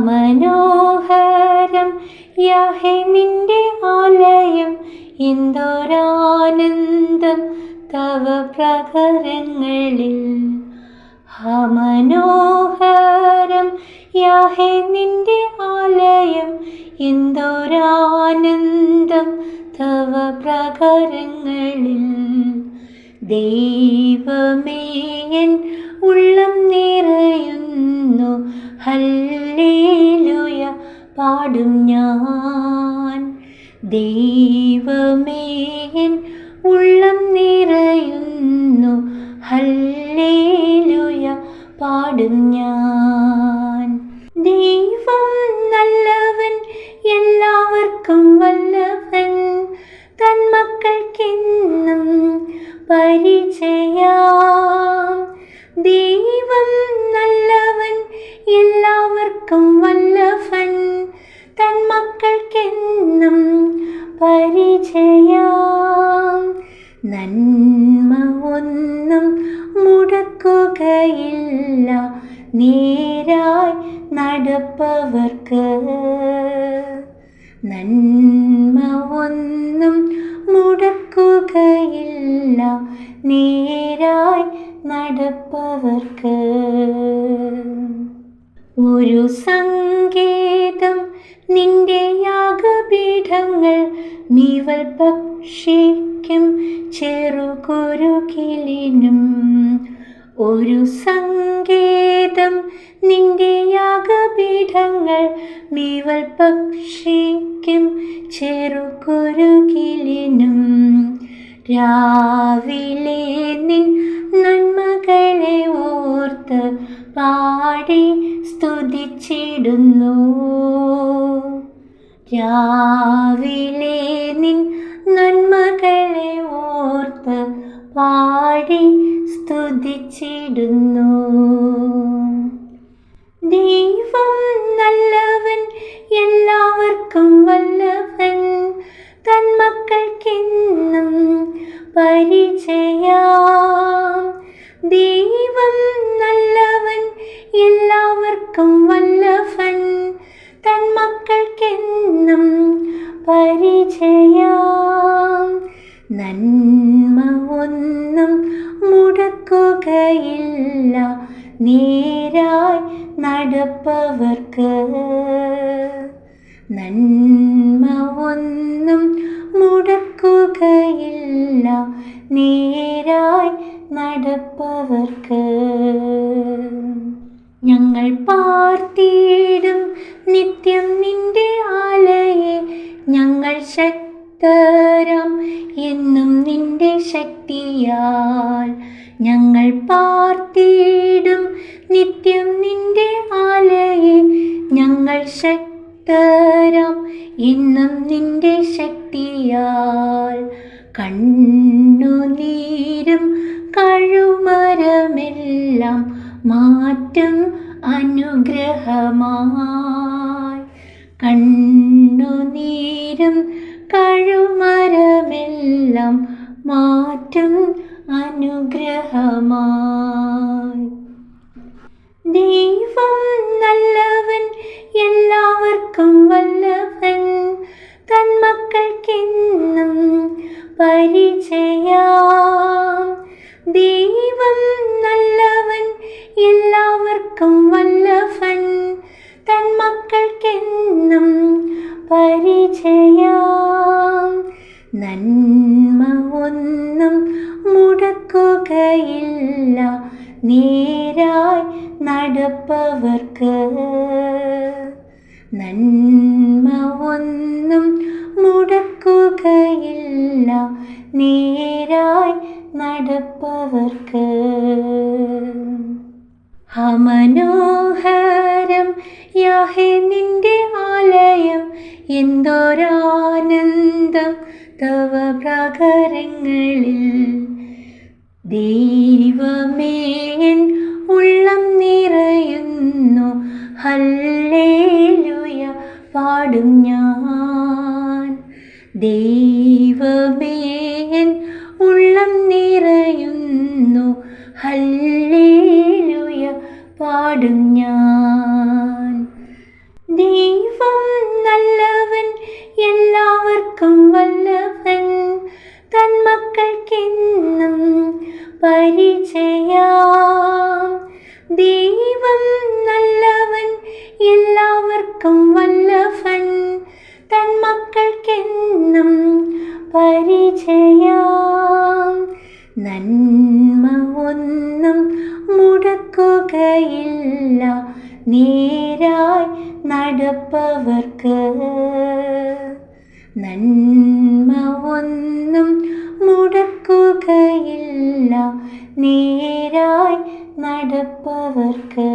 മനോഹരം യാഹേ നിന്റെ ആലയം, എന്തൊരാനന്ദം തവ പ്രകരങ്ങളിൽ. മനോഹരം യാഹേ നിന്റെ ആലയം, എന്തൊരാനന്ദം തവ പ്രകരങ്ങളിൽ. ദൈവമേ എൻ ഉള്ളം നിറയുന്നു, ഹല്ലേലൂയ പാടും ഞാൻ. ദൈവമേ എൻ ഉള്ളം നിറയുന്നു, ഹല്ലേലൂയ പാടും ഞാൻ. ദൈവം നല്ലവൻ, എല്ലാവർക്കും വല്ലവൻ, തൻ മക്കൾക്കെന്നും പരിചയാം. ദൈവം നല്ലവൻ, എല്ലാവർക്കും വല്ലഭൻ, തൻ മക്കൾക്കെന്നും പരിചയാം. നന്മ ഒന്നും മുടക്കുകയില്ല നേരായി നടപ്പവർക്ക്. നന്മ ഒന്നും മുടക്കുകയില്ല നേരായി നടപ്പവർക്ക്. ഒരു സങ്കേതം നിന്റെ യാഗപീഠങ്ങൾ, മീവൽ പക്ഷിക്കും ചെറുകുരുകിലിനും. ഒരു സങ്കേതം നിന്റെ യാഗപീഠങ്ങൾ, മീവൽ പക്ഷിക്കും ചെറുകുരുകിലിനും. രാവിലെ നിൻ നന്മകളെ ഓർത്ത് പാടി സ്തുതിച്ചിടുന്നു. രാവിലെ നിൻ നന്മകളെ ഓർത്ത് പാടി സ്തുതിച്ചിടുന്നു. ദൈവം നല്ലവൻ, എല്ലാവർക്കും വല്ലഭൻ, തൻ മക്കൾക്കെന്നും പരിചയാം. ദൈവം നല്ലവൻ, എല്ലാവർക്കും വല്ലഭൻ, തൻ മക്കൾക്കെന്നും പരിചയാം. നന്മ ഒന്നും മുടക്കുകയില്ല നേരായി നടപ്പവർക്ക്. നന്മ ഒന്നും മുടക്കുകയില്ല നേരായി നടപ്പവർക്ക്. ഞങ്ങൾ പാർത്തിടും നിത്യം നിന്റെ ആലയെ, ഞങ്ങൾ ശക്തരാം എന്നും നിന്റെ ശക്തിയാൽ. ഞങ്ങൾ പാർത്തിടും നിത്യം നിന്റെ ആലയെ, ഞങ്ങൾ ശക്തരാം എന്നും നിന്റെ ശക്തിയാൽ. കണ്ണുനീരും കഴുമരമെല്ലാം മാറ്റും അനുഗ്രഹമായി. കണ്ണുനീരും കഴുമരമെല്ലാം മാറ്റും അനുഗ്രഹമായി. ദൈവം നല്ലവൻ, എല്ലാവർക്കും വല്ലഭൻ, തൻ മക്കൾക്കെന്നും പരിചയാം. ദൈവം നല്ലവൻ, എല്ലാവർക്കും വല്ലഭൻ, തൻ മക്കൾക്കെന്നും പരിചയാം. നന്മ ഒന്നും മുടക്കുകയില്ല നേരായി നടപ്പവർക്ക്. നന്മ ഒന്നും മുടക്കുകയില്ല നേരായി നടപ്പവർക്ക്. മനോഹരം യാഹേ നിന്റെ ആലയം, എന്തൊരാനന്ദം തവ പ്രകരങ്ങളിൽ. ദൈവമേ എൻ ഉള്ളം നിറയുന്നു, ഹല്ലേലൂയ പാടും ഞാൻ. ദൈവമേ എൻ ഉള്ളം നിറയുന്നു, ഹല്ലേലൂയ പാടും ഞാൻ. നേരായി നടപ്പവർക്ക് നന്മ ഒന്നും മുടക്കുകയില്ല നേരായി നടപ്പവർക്ക്.